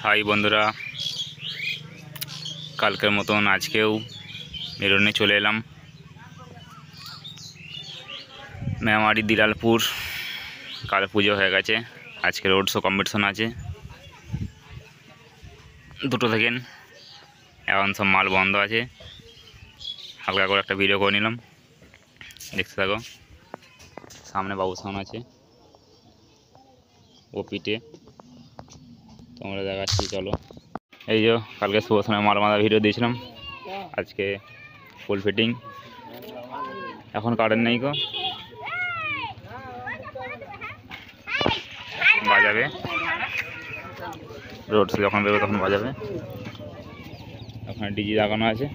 High বন্ধুরা, কালকের মতন আজকেও মেরনে চলে এলাম। মেমারি দিলালপুর কাল পুজো হয়ে গেছে, আজকে রোড শো কম্পিটিশন আছে 2টো থেকে। এখন সব মাল বন্ধ আছে, হালকা করে একটা ভিডিও করে নিলাম, দেখতে থাকো। সামনে বাবু সাউন্ড আছে, ও পিঠে তোমরা দেখাচ্ছি, চলো। এই যে কালকে শুভ সময় মাল বাঁধা ভিডিও দিয়েছিলাম, আজকে ফুল ফিটিং। এখন কারেন্ট নেই গো, বাজাবে রোড শো যখন বেরোবে তখন বাজাবে। ওখানে ডিজি লাগানো আছে।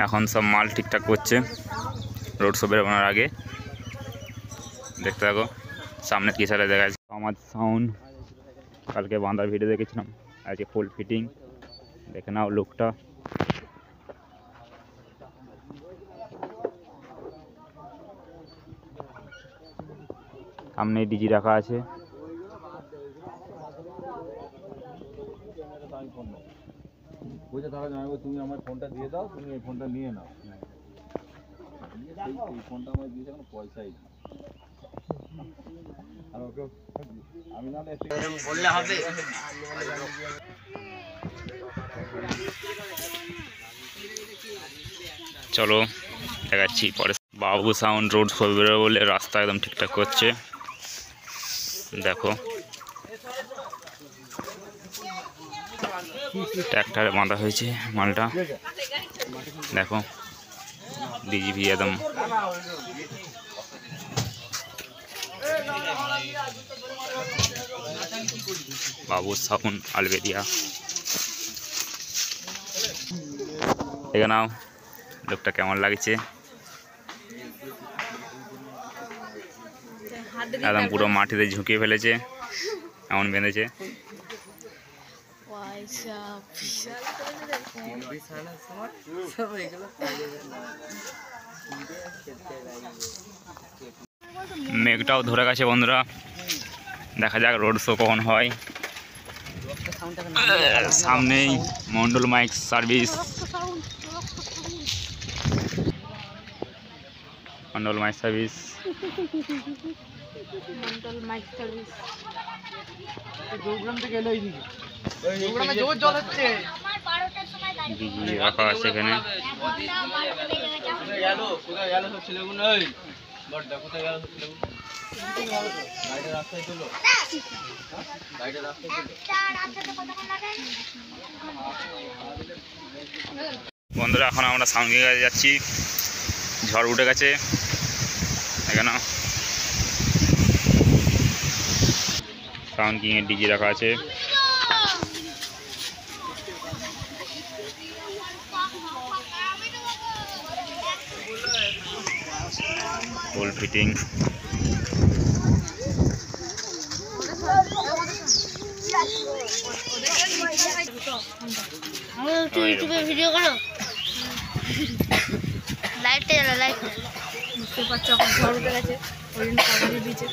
এখন সব মাল ঠিকঠাক করছে রোড শো বেরোনোর আগে, দেখতে থাকো। সামনে কি সারে দেখা যাচ্ছে আমার সাউন্ড, কালকে বাঁধার ভিডিও দেখেছিলাম, আজকে ফুল ফিটিং। দেখে নাও লুকটা। সামনে ডিজি রাখা আছে। তুমি আমার ফোনটা দিয়ে দাও, তুমি এই ফোনটা নিয়ে নাও। এই ফোনটা আমার দিয়েছে, কোনো পয়সাই না। আর ওকে আমি না বললে হবে। চলো দেখাচ্ছি পরে। বাবু সাউন্ড রোড শো বেরোবে বলে রাস্তা একদম ঠিকঠাক করছে, দেখো। ট্র্যাক্টরে বাঁধা হয়েছে মালটা, দেখো। ডিজিভি একদম বাবু সাউন্ড আলবেরিয়া। দেখে নাও লোকটা কেমন লাগছে, একদম পুরো মাটিতে ঝুঁকিয়ে ফেলেছে, এমন বেঁধেছে। মেঘটাও ধরে গেছে বন্ধুরা, দেখা যাক রোড শো কখন হয়। সামনেই Mondal mic service, Mondal mic service. DJ রাখা আছে এখানে। বন্ধুরা এখন আমরা সাউন্ড কিং কাছে যাচ্ছি, ঝড় উঠে গেছে এখানে। সাউন্ড কিং এর ডিজি রাখা আছে। ফুল ফিটিং। ইউটিউবে ভিডিও করো, লাইটে লাইট বুঝতে পারছো, এখন ঝড় উঠে গেছে, ওই জন্য কাগজে দিয়েছে।